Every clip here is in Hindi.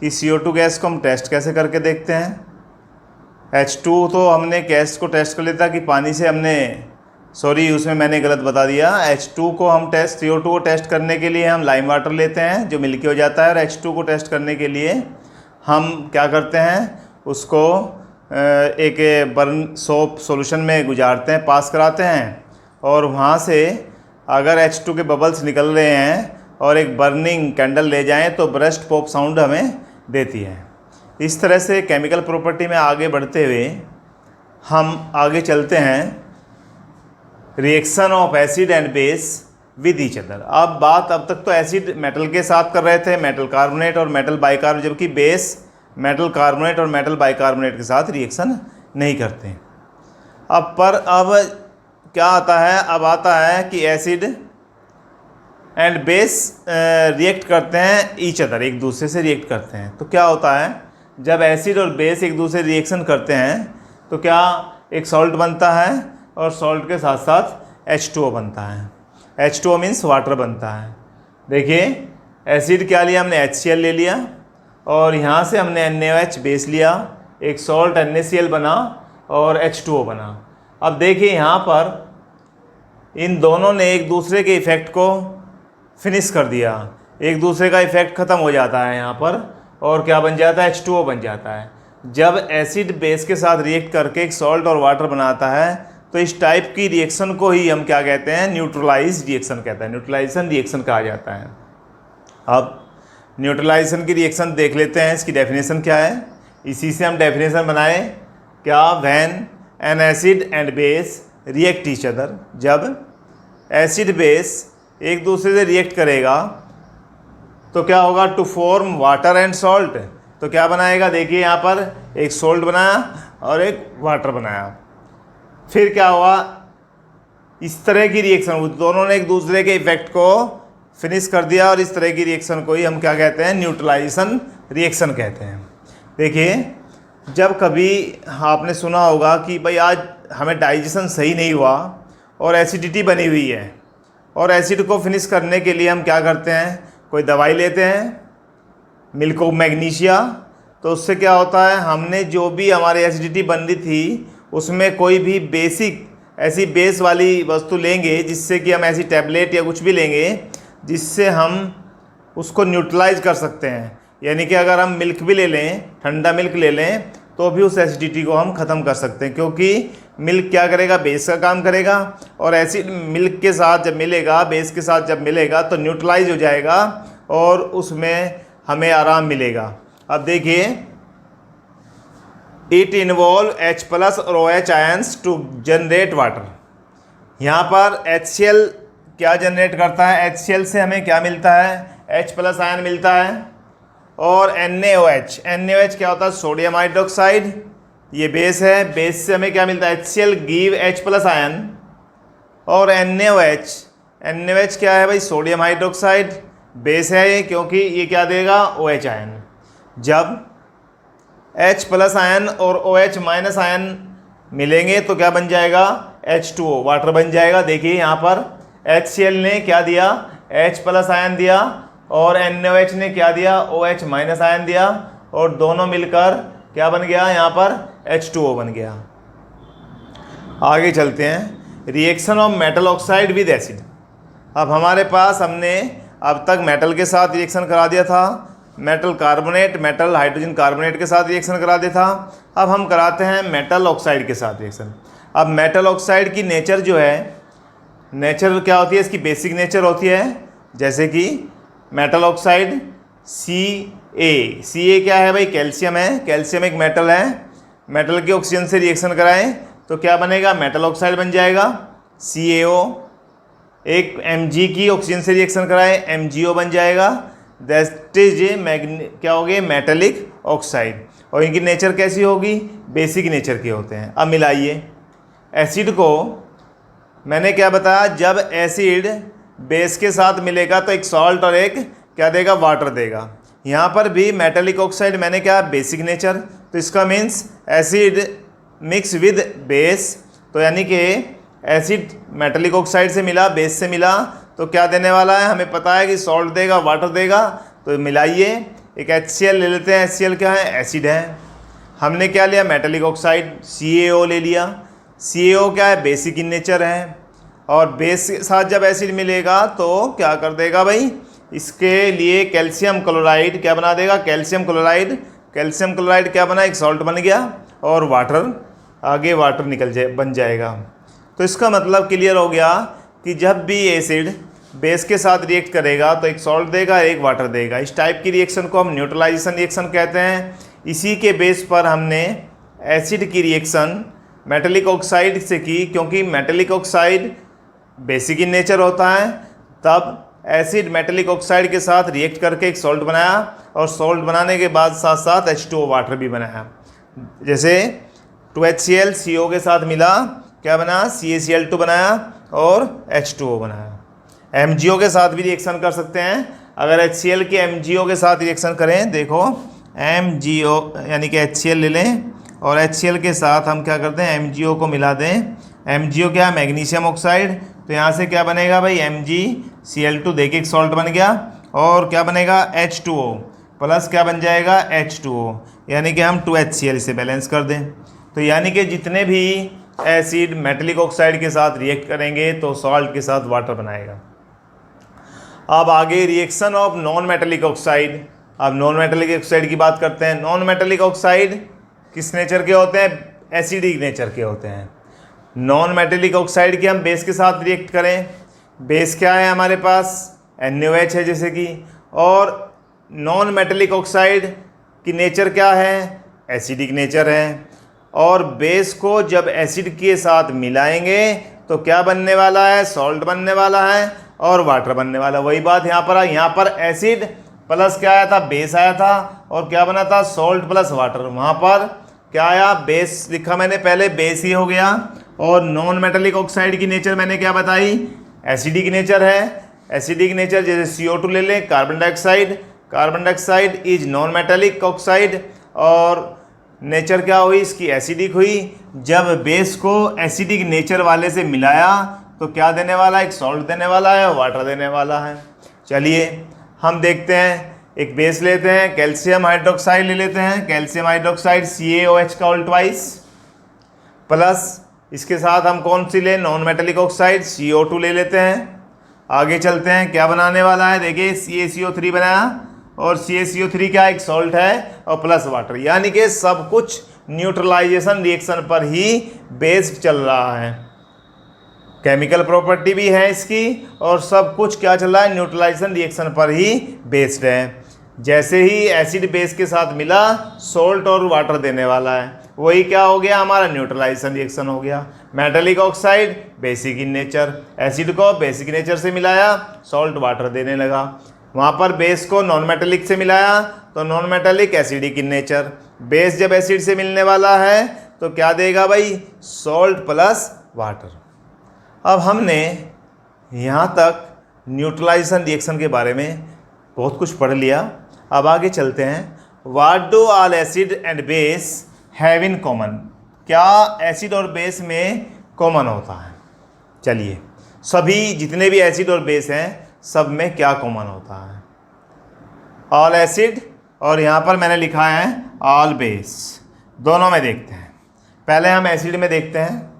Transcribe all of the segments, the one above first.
कि CO2 गैस को हम टेस्ट कैसे करके देखते हैं। H2 तो हमने गैस को टेस्ट कर लेता कि पानी से हमने, सॉरी उसमें मैंने गलत बता दिया। H2 को हम टेस्ट, CO2 को टेस्ट करने के लिए हम लाइम वाटर लेते हैं जो मिल्की हो जाता है, और H2 को टेस्ट करने के लिए हम क्या करते हैं, उसको एक बर्न सोप सॉल्यूशन में गुजारते हैं, पास कराते हैं, और वहाँ से अगर H2 के बबल्स निकल रहे हैं और एक बर्निंग कैंडल ले जाएं तो ब्रस्ट पॉप साउंड हमें देती है। इस तरह से केमिकल प्रॉपर्टी में आगे बढ़ते हुए हम आगे चलते हैं reaction of acid and base with each other. अब तक तो एसिड मेटल के साथ कर रहे थे, मेटल कार्बोनेट और मेटल बाइकार्बोनेट, जबकि बेस मेटल कार्बोनेट और मेटल बाइकार्बोनेट के साथ रिएक्शन नहीं करते। अब क्या आता है, अब आता है कि एसिड एंड बेस रिएक्ट करते हैं ईच अदर, एक दूसरे से रिएक्ट करते हैं। तो क्या होता है, जब एसिड और बेस एक दूसरे रिएक्शन करते हैं तो क्या एक सॉल्ट बनता है, और सॉल्ट के साथ साथ H2O बनता है। H2O मीन्स वाटर बनता है। देखिए एसिड क्या लिया हमने, HCl ले लिया, और यहाँ से हमने NaOH बेस लिया, एक सॉल्ट NaCl बना और H2O बना। अब देखिए यहाँ पर इन दोनों ने एक दूसरे के इफ़ेक्ट को फिनिश कर दिया, एक दूसरे का इफ़ेक्ट ख़त्म हो जाता है यहाँ पर, और क्या बन जाता है, H2O बन जाता है। जब एसिड बेस के साथ रिएक्ट करके एक सॉल्ट और वाटर बनाता है तो इस टाइप की रिएक्शन को ही हम क्या कहते हैं, न्यूट्रलाइज रिएक्शन कहते हैं, न्यूट्रलाइजेशन रिएक्शन कहा जाता है। अब न्यूट्रलाइजेशन की रिएक्शन देख लेते हैं, इसकी डेफिनेशन क्या है। इसी से हम डेफिनेशन बनाए क्या, when an acid and base react each other, जब एसिड बेस एक दूसरे से रिएक्ट करेगा तो क्या होगा, to form water and salt. तो क्या बनाएगा, देखिए यहाँ पर एक सॉल्ट बनाया और एक वाटर बनाया। फिर क्या हुआ, इस तरह की रिएक्शन, दोनों ने एक दूसरे के इफेक्ट को फिनिश कर दिया, और इस तरह की रिएक्शन को ही हम क्या कहते हैं, न्यूट्रलाइजेशन रिएक्शन कहते हैं। देखिए जब कभी आपने सुना होगा कि भाई आज हमें डाइजेशन सही नहीं हुआ और एसिडिटी बनी हुई है, और एसिड को फिनिश करने के लिए हम क्या करते हैं, कोई दवाई लेते हैं, मिल्क ऑफ मैग्नीशिया। तो उससे क्या होता है, हमने जो भी हमारी एसिडिटी बन रही थी उसमें कोई भी बेसिक ऐसी बेस वाली वस्तु लेंगे, जिससे कि हम ऐसी टैबलेट या कुछ भी लेंगे जिससे हम उसको न्यूट्रलाइज कर सकते हैं। यानी कि अगर हम मिल्क भी ले लें, ठंडा मिल्क ले लें, तो भी उस एसिडिटी को हम ख़त्म कर सकते हैं, क्योंकि मिल्क क्या करेगा, बेस का काम करेगा, और एसिड मिल्क के साथ जब मिलेगा, बेस के साथ जब मिलेगा तो न्यूट्रलाइज हो जाएगा और उसमें हमें आराम मिलेगा। अब देखिए, इट इन्वॉल्व H+ और OH ions to generate water. यहाँ पर HCl क्या जनरेट करता है, HCl से हमें क्या मिलता है, H+ आयन मिलता है, और NaOH क्या होता है, सोडियम हाइड्रोक्साइड, ये बेस है, बेस से हमें क्या मिलता है, HCl गिव H+ आयन, और NaOH क्या है भाई, सोडियम हाइड्रोक्साइड, बेस है ये, क्योंकि ये क्या देगा, OH आयन। जब H+ आयन और OH- आयन मिलेंगे तो क्या बन जाएगा, H2O वाटर बन जाएगा। देखिए यहाँ पर HCl ने क्या दिया, H+ आयन दिया, और NaOH ने क्या दिया, OH- आयन दिया, और दोनों मिलकर क्या बन गया, यहाँ पर H2O बन गया। आगे चलते हैं, reaction of metal oxide with acid. अब हमारे पास हमने अब तक मेटल के साथ रिएक्शन करा दिया था, metal carbonate, metal hydrogen carbonate के साथ रिएक्शन करा दिया था। अब हम कराते हैं मेटल ऑक्साइड के साथ रिएक्शन। अब मेटल ऑक्साइड की नेचर जो है, नेचर क्या होती है, इसकी बेसिक नेचर होती है, जैसे कि मेटल ऑक्साइड Ca क्या है भाई, कैल्शियम है, कैल्शियम एक मेटल है, मेटल के ऑक्सीजन से रिएक्शन कराएं तो क्या बनेगा, मेटल ऑक्साइड बन जाएगा, CaO। एक Mg की ऑक्सीजन से रिएक्शन कराएं, MgO बन जाएगा, दैट इज क्या हो गए, मेटेलिक ऑक्साइड। और इनकी नेचर कैसी होगी, बेसिक नेचर के होते हैं। अब मिलाइए, एसिड को मैंने क्या बताया, जब एसिड बेस के साथ मिलेगा तो एक सॉल्ट और एक क्या देगा, वाटर देगा। यहाँ पर भी मेटेलिक ऑक्साइड मैंने क्या, बेसिक नेचर, तो इसका means acid mix with base, तो यानी कि एसिड मेटेलिक ऑक्साइड से मिला, बेस से मिला, तो क्या देने वाला है, हमें पता है कि सॉल्ट देगा, वाटर देगा। तो मिलाइए, एक HCl ले लेते हैं। HCl क्या है? एसिड है। हमने क्या लिया? मेटेलिक ऑक्साइड CaO ले लिया। CaO क्या है? बेसिक इन नेचर है, और बेस के साथ जब एसिड मिलेगा तो क्या कर देगा भाई? इसके लिए कैल्शियम क्लोराइड क्या बना देगा? Calcium chloride. कैल्शियम क्लोराइड क्या बना? एक सॉल्ट बन गया, और वाटर आगे वाटर बन जाएगा। तो इसका मतलब क्लियर हो गया कि जब भी एसिड बेस के साथ रिएक्ट करेगा तो एक सॉल्ट देगा, एक वाटर देगा। इस टाइप की रिएक्शन को हम न्यूट्रलाइजेशन रिएक्शन कहते हैं। इसी के बेस पर हमने एसिड की रिएक्शन मेटेलिक ऑक्साइड से की, क्योंकि metallic oxide basic in nature होता है। तब एसिड मेटेलिक ऑक्साइड के साथ रिएक्ट करके एक सॉल्ट बनाया, और सॉल्ट बनाने के बाद साथ साथ H2O वाटर भी बनाया। जैसे 2HCl CO के साथ मिला, क्या बना? CaCl2 बनाया और H2O बनाया। MgO के साथ भी रिएक्शन कर सकते हैं। अगर HCl के MgO के साथ रिएक्शन करें, देखो MgO यानी कि HCl ले लें, और HCl के साथ हम क्या करते हैं? MgO को मिला दें। MgO क्या है? Magnesium oxide. तो यहाँ से क्या बनेगा भाई? MgCl2 देखिए एक सॉल्ट बन गया, और क्या बनेगा? H2O प्लस क्या बन जाएगा? H2O, यानी कि हम 2HCl से बैलेंस कर दें। तो यानी कि जितने भी एसिड मेटेलिक ऑक्साइड के साथ रिएक्ट करेंगे तो सॉल्ट के साथ वाटर बनाएगा। अब आगे reaction of non metallic oxide. अब नॉन मेटेलिक ऑक्साइड की बात करते हैं। नॉन मेटेलिक ऑक्साइड किस नेचर के होते हैं? एसिडिक नेचर के होते हैं। नॉन मेटेलिक ऑक्साइड की हम बेस के साथ रिएक्ट करें, बेस क्या है हमारे पास? NaOH है जैसे कि। और नॉन मेटेलिक ऑक्साइड की नेचर क्या है? एसिडिक नेचर है। और बेस को जब एसिड के साथ मिलाएंगे तो क्या बनने वाला है? सॉल्ट बनने वाला है और वाटर बनने वाला। वही बात यहाँ पर एसिड प्लस क्या आया था? बेस आया था, और क्या बना था? Salt plus water. वहाँ पर क्या आया? बेस लिखा मैंने पहले, बेस ही हो गया। और नॉन मेटेलिक ऑक्साइड की नेचर मैंने क्या बताई? एसिडिक नेचर है। एसिडिक नेचर जैसे CO2 ले लें, carbon dioxide. Carbon dioxide is non metallic oxide, और नेचर क्या हुई इसकी? एसिडिक हुई। जब बेस को एसिडिक नेचर वाले से मिलाया तो क्या देने वाला है? एक सॉल्ट देने वाला है, वाटर देने वाला है। चलिए हम देखते हैं, एक बेस लेते हैं, कैल्शियम हाइड्रोक्साइड ले लेते हैं। कैल्शियम हाइड्रोक्साइड CaOH का उल्टवाइस, प्लस इसके साथ हम कौन सी लें? नॉन मेटेलिक ऑक्साइड CO2 ले लेते हैं। आगे चलते हैं, क्या बनाने वाला है? देखिए CaCO3 बनाया, और CaCO3 क्या? एक सॉल्ट है, और प्लस वाटर। यानी कि सब कुछ न्यूट्रलाइजेशन रिएक्शन पर ही बेस्ड चल रहा है। केमिकल प्रॉपर्टी भी है इसकी, और सब कुछ क्या चल रहा है? न्यूट्रलाइजेशन रिएक्शन पर ही बेस्ड है। जैसे ही एसिड बेस के साथ मिला, सॉल्ट और वाटर देने वाला है। वही क्या हो गया? हमारा न्यूट्रलाइजेशन रिएक्शन हो गया। Metallic oxide basic in nature, acid को बेसिक नेचर से मिलाया, सॉल्ट वाटर देने लगा। वहाँ पर बेस को नॉन मेटेलिक से मिलाया तो non metallic acidic in nature. Base जब एसिड से मिलने वाला है तो क्या देगा भाई? Salt plus water. अब हमने यहाँ तक न्यूट्रलाइजेशन रिएक्शन के बारे में बहुत कुछ पढ़ लिया। अब आगे चलते हैं। What do all acid and base have in common? क्या एसिड और बेस में कॉमन होता है? चलिए, सभी जितने भी एसिड और बेस हैं सब में क्या कॉमन होता है? ऑल एसिड, और यहाँ पर मैंने लिखा है ऑल बेस। दोनों में देखते हैं। पहले हम एसिड में देखते हैं।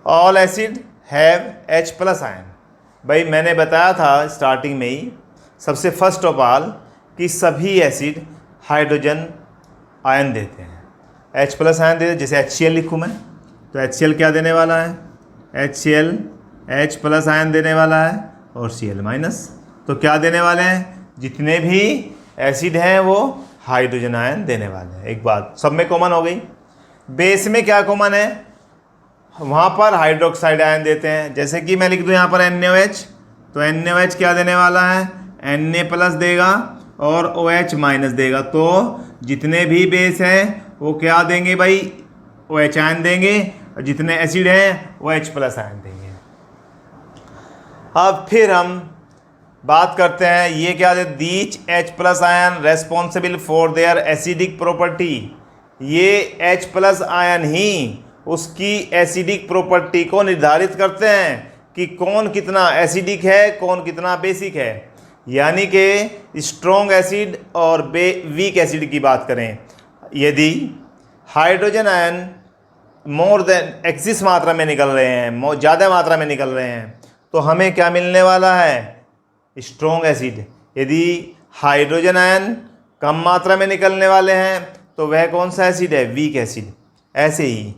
All acid have H plus ion. भाई मैंने बताया था स्टार्टिंग में ही, सबसे फर्स्ट ऑफ ऑल, कि सभी एसिड हाइड्रोजन आयन देते हैं, H प्लस आयन देते हैं। जैसे HCl लिखूँ मैं, तो HCl क्या देने वाला है? HCl H प्लस आयन देने वाला है, और Cl माइनस। तो क्या देने वाले हैं? जितने भी एसिड हैं वो हाइड्रोजन आयन देने वाले हैं। एक बात सब में कॉमन हो गई। बेस में क्या कॉमन है? वहाँ पर हाइड्रोक्साइड आयन देते हैं। जैसे कि मैं लिख दूँ यहाँ पर NaOH, तो NaOH क्या देने वाला है? Na प्लस देगा और OH माइनस देगा। तो जितने भी बेस हैं वो क्या देंगे भाई? OH आयन देंगे, और जितने एसिड हैं वो H प्लस आयन देंगे। अब फिर हम बात करते हैं, ये क्या है? These H plus ion responsible for their acidic property. ये H प्लस आयन ही उसकी एसिडिक प्रॉपर्टी को निर्धारित करते हैं कि कौन कितना एसिडिक है, कौन कितना बेसिक है। यानी कि स्ट्रॉन्ग एसिड और वीक एसिड की बात करें, यदि hydrogen ion more than axis मात्रा में निकल रहे हैं, ज़्यादा मात्रा में निकल रहे हैं, तो हमें क्या मिलने वाला है? Strong acid. यदि हाइड्रोजन आयन कम मात्रा में निकलने वाले हैं तो वह कौन सा एसिड है? Weak acid. ऐसे ही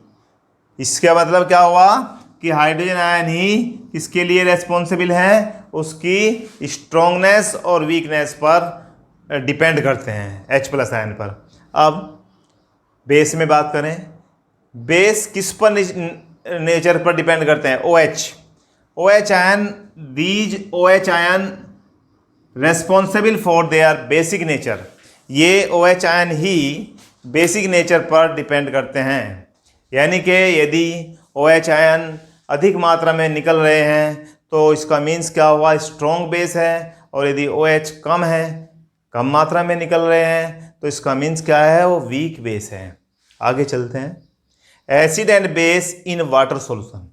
इसका मतलब क्या हुआ कि हाइड्रोजन आयन ही किसके लिए रेस्पॉन्सिबल है? उसकी स्ट्रॉन्गनेस और वीकनेस पर डिपेंड करते हैं, H+ आयन पर। अब बेस में बात करें, बेस किस पर नेचर पर डिपेंड करते हैं? OH ion, these OH ion responsible for their basic nature. ये OH आयन ही बेसिक नेचर पर डिपेंड करते हैं। यानी कि यदि OH आयन अधिक मात्रा में निकल रहे हैं तो इसका मीन्स क्या हुआ? स्ट्रॉन्ग बेस है। और यदि OH कम है, कम मात्रा में निकल रहे हैं, तो इसका मीन्स क्या है? वो वीक बेस है। आगे चलते हैं। Acid and base in water solution.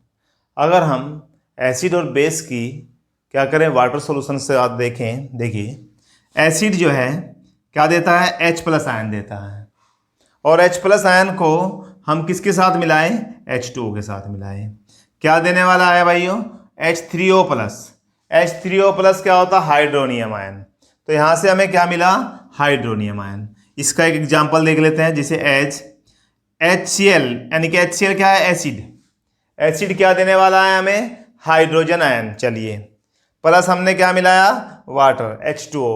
अगर हम एसिड और बेस की क्या करें वाटर सॉल्यूशन से आप देखें, देखिए एसिड जो है क्या देता है? H+ आयन देता है। और H+ आयन को हम किसके साथ मिलाएं? H2O के साथ मिलाएं। क्या देने वाला है भाइयों? H3O+। H3O+ क्या होता है? Hydronium ion. तो यहाँ से हमें क्या मिला? Hydronium ion. इसका एक एग्जाम्पल देख लेते हैं, जिसे HCl, यानी कि HCl क्या है? एसिड। एसिड क्या देने वाला है हमें? Hydrogen ion. चलिए, प्लस हमने क्या मिलाया? Water, H2O।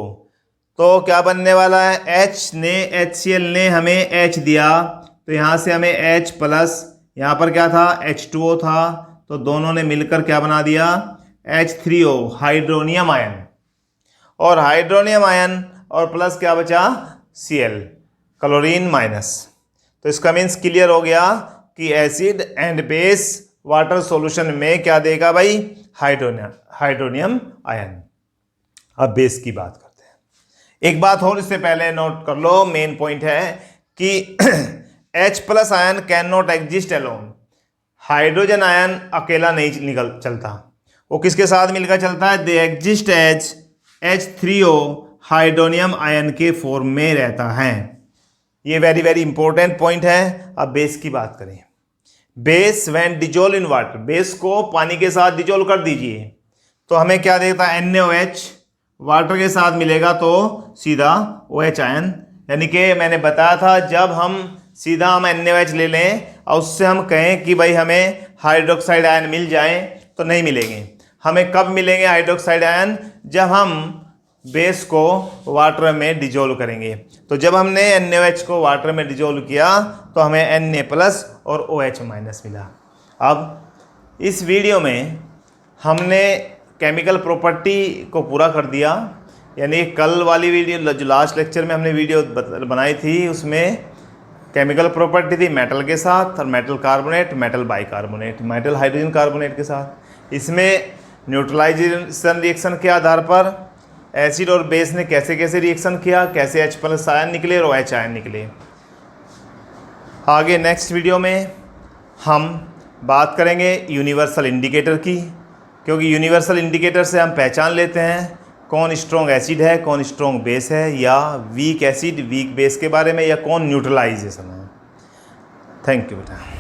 तो क्या बनने वाला है? HCl ने हमें H दिया, तो यहाँ से हमें H+, यहाँ पर क्या था? H2O था, तो दोनों ने मिलकर क्या बना दिया? H3O, hydronium ion. और हाइड्रोनियम आयन और प्लस क्या बचा? Cl, chlorine minus. तो इसका मीन्स क्लियर हो गया कि acid and base water solution में क्या देगा भाई? Hydronium ion. अब बेस की बात करते हैं। एक बात और इससे पहले नोट कर लो, मेन पॉइंट है कि H+ ion can not exist alone. Hydrogen ion अकेला नहीं चलता, वो किसके साथ मिलकर चलता है? They exist as H3O, hydronium ion के फॉर्म में रहता है। ये वेरी वेरी इंपॉर्टेंट पॉइंट है। अब बेस की बात करें। Base when dissolve in water, base को पानी के साथ डिजोल्व कर दीजिए तो हमें क्या देता है? NaOH। वाटर के साथ मिलेगा तो सीधा OH आयन। यानी कि मैंने बताया था, जब हम सीधा हम NaOH ले लें और उससे हम कहें कि भाई हमें हाइड्रोक्साइड आयन मिल जाए, तो नहीं मिलेंगे। हमें कब मिलेंगे हाइड्रोक्साइड आयन? जब हम बेस को वाटर में डिजोल्व करेंगे। तो जब हमने NaOH को वाटर में डिजोल्व किया तो हमें Na+ और OH- मिला। अब इस वीडियो में हमने केमिकल प्रॉपर्टी को पूरा कर दिया। यानी कल वाली वीडियो, जो लास्ट लेक्चर में हमने वीडियो बनाई थी, उसमें केमिकल प्रॉपर्टी थी मेटल के साथ, और metal carbonate, metal bicarbonate, metal hydrogen carbonate के साथ। इसमें न्यूट्रलाइजेशन रिएक्शन के आधार पर एसिड और बेस ने कैसे कैसे रिएक्शन किया, कैसे H+ आयन निकले और OH आयन निकले। आगे नेक्स्ट वीडियो में हम बात करेंगे यूनिवर्सल इंडिकेटर की, क्योंकि यूनिवर्सल इंडिकेटर से हम पहचान लेते हैं कौन स्ट्रॉन्ग एसिड है, कौन स्ट्रॉन्ग बेस है, या वीक एसिड वीक बेस के बारे में, या कौन न्यूट्रलाइजेशन है। थैंक यू बेटा।